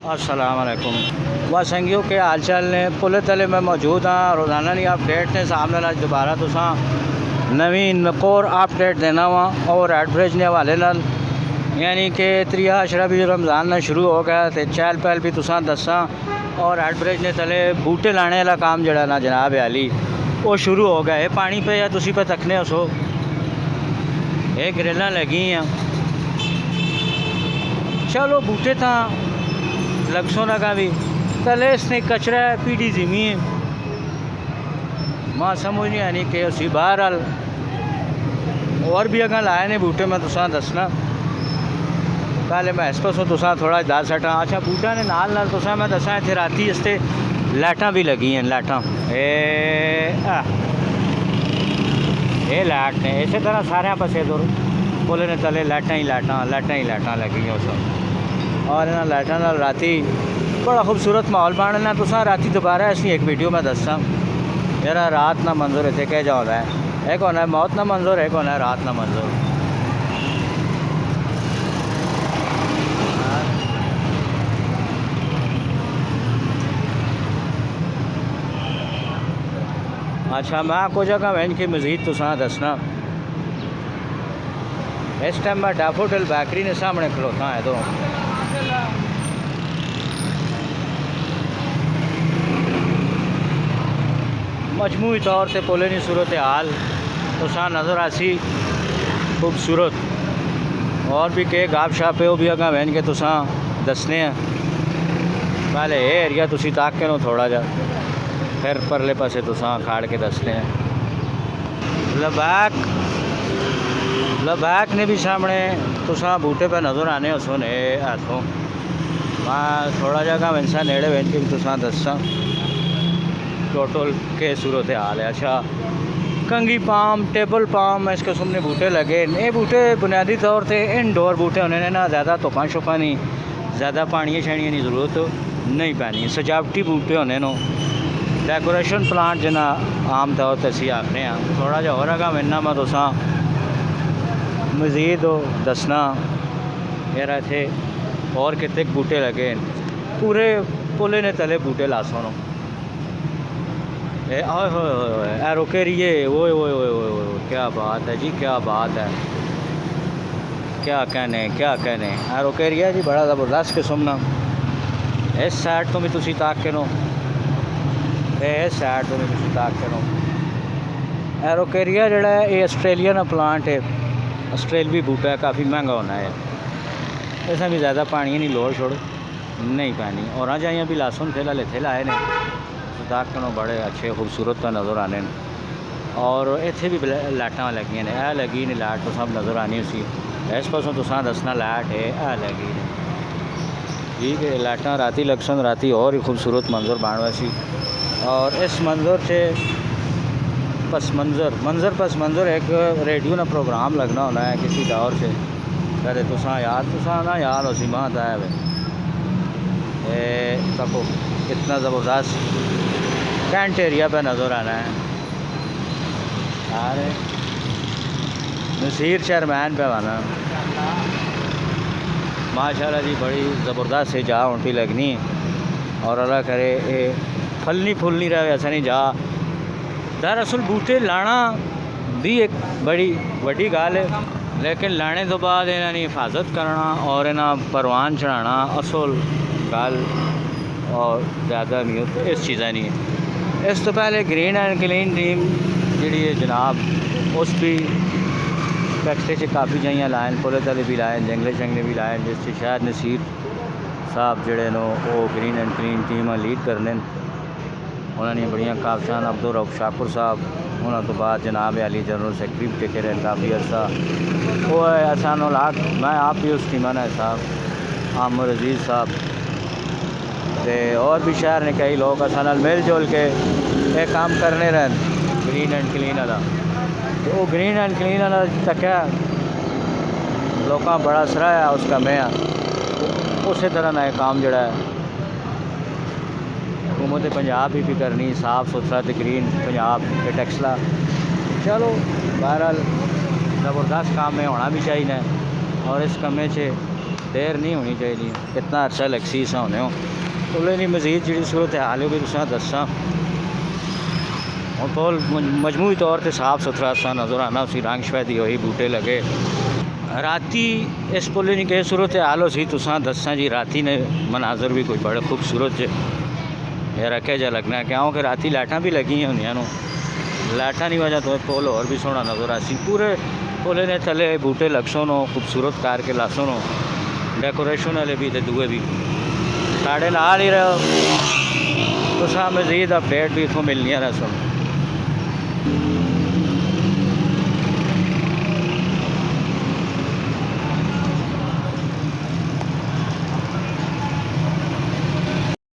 अस्सलाम वालेकुम वा संगियों के हाल चाल ने पुल तले में मौजूद हाँ। रोज़ाना नहीं अपडेट ने सामने अज दोबारा तुसा नवी नकोर अपडेट देना वा और रेड ब्रिज ने हवाले नाल यानी कि त्रिया अशरा भी रमज़ान ना शुरू हो गया तो चहल पहल भी तुसा दसा और रेड ब्रिज ने तले बूटे लाने वाला काम जड़ा ना जनाब आली वो शुरू हो गया है। पानी पे या तुसी पे तकने हो सो ये ग्रिल्लां लगी हैं। चलो बूटे था लगसों लगा भी तले इसने कचरा है पीढ़ी जिमी है मां समझ नहीं आनी कि उसी बाहर आल और भी अगर लाए ने बूटे में तुसा दसना पहले मैं इस पासों तुसा थोड़ा दस हटा। अच्छा बूटा ने नाल नाल तुसा मैं दसा इतने राती इसते लाइटां भी लगी हैं। लाइटां ये लाइट ने इस तरह सारे पासे दूर बोले ने तले लाइटां ही लाइटां लगी हैं उस और इन्होंने लाइटां नाल राती बड़ा खूबसूरत माहौल बनना तुसा राती दोबारा ऐसी एक वीडियो में दसा यार रात ना मंजर इतने कह जाओ है एक होना है मौत ना मंजर एक होना है रात ना मंजर। अच्छा मैं आपको जगह वैन की मज़ीद तुसा दसना इस टाइम मैं डैफोडिल बेकरी ने सामने खलोता है तो मजमूई तौर से पोलेनी सूरत हाल तुसा नज़र आसी खूबसूरत और भी के गाप शाप है वो भी अगर वैन के तुसा दसने हैं। पहले ये एरिया तुसी ताक के नो थोड़ा जा फिर परले पासे तुसा खाड़ के दसने हैं। लबैक ने भी सामने तुसा बूटे पे नज़र आने हो सुने हाथों मैं थोड़ा जगह वैसा नेड़े वैन के भी तुसा दसा टोटल के सूरत हाल है। अच्छा कंगी पाम टेबल पाम इसके सामने बूटे लगे ये बूटे बुनियादी तौर पे इनडोर बूटे होने ने ना ज़्यादा धुप्पा शुप्पा नहीं ज़्यादा पानी छानिया की ज़रूरत नहीं पैनी सजावटी बूटे होने नो डेकोरेशन प्लांट जना आम तौर पर असी आखने थोड़ा जहा और अगर इन्ना मैं तुसा मज़ीद दसना यार इतने और कितने बूटे लगे पूरे पुले ने तले बूटे लासों नो रोके रहिए वो क्या बात है जी क्या बात है क्या कहने रोके रहिए जी बड़ा ज़बरदस्त किस्म ना इस साइड तो भी तुसी ताक के नो इस साइड तो भी तुसी ताक के नो एरोकेरिया जड़ा है ये ऑस्ट्रेलियन प्लांट है ऑस्ट्रेलवी बूटा है काफ़ी महंगा होना है इसमें भी ज़्यादा पानी नहीं लोड़ छोड़ नहीं पानी और जाइए भी लासुन थे लाए ने दाकनों बड़े अच्छे खूबसूरत नज़र आने और इतने भी लाइटां लगी ने यह लगी ने लाइट तो सब नज़र आनी उसी इस पासों तुसा दसना लाइट है यह लगी ने ठीक है लाइटां राती लक्सन राती और ही खूबसूरत मंजर बन वैसी और इस मंजर से पस मंज़र एक रेडियो ना प्रोग्राम लगना होना है किसी दौर से करे तुसा ना यार उसी माँ है तको इतना ज़बरदस्त कैंट एरिया पे नज़र आना है अरे नसीर चेयरमैन पे आना माशाल्लाह जी बड़ी ज़बरदस्त से जा उल्टी लगनी और अल्लाह करे ये फलनी फुलनी रहे ऐसा नहीं जा दरअसल बूटे लाना भी एक बड़ी वड्डी गल है लेकिन लाने तो बाद इन्हों की हिफाजत करना और इन्हों परवान चढ़ाना असल गल और ज़्यादा नहीं होती इस चीज़ा नहीं है। इस तो पहले ग्रीन एंड क्लीन टीम जी जनाब उस भी फैक्ट्री से काफ़ी जाइए लाइन पुले तले भी लाए जंगले शंगले भी लाए जिससे शायद नसीर साहब जड़े नो वो green and clean team lead करने उन्होंने बड़िया काबशान अब्दुल रऊफ शाहपुर साहब उन्होंने तो बाद जनाब अली जनरल सैक्रटरी भी टिके रहे काफ़ी अर्सा वो है एहसान उल हक मैं आप भी उस टीम है साहब आमर अजीज़ साहब और भी शहर ने कई लोग असाना मिल जुल के ये काम करने रहन ग्रीन एंड क्लीन वाला तो वो ग्रीन एंड क्लीन वाला तक लोग बड़ा सराहा उसका मैं उस तरह ना काम जड़ा है हुकूमत पंजाब भी करनी साफ सुथरा तो ग्रीन पंजाब के टैक्सला चलो बहरहाल ज़बरदस्त काम में होना भी चाहिए और इस कमे से देर नहीं होनी चाहिए, कितना अर्सा लगसी सा होने हो पुल नहीं मजीद जी सूरत हाल है भी तुसा दसा और पुल मजमूई तौर पर साफ सुथरा सा नज़र आना, उसी रंग शफैदी हुई बूटे लगे राती इस पुल नहीं कह सूरत हाल हो सी तुसा दसा जी राती ने मनाजर भी कोई बड़ा खूबसूरत जे यार रखे जा लगना क्योंकि राती लाइटा भी लगी होंगे लाइटा नहीं वजह तो पुल और भी सोहना नज़र आ सी पूरे पुल ने थले बूटे लग नो खूबसूरत कार के लासो नो डेकोरेशन वाले भी तो दुए भी साढ़े नाल ही रहो तुसा मजीद अपडेट भी इतों मिलनी रह सुन।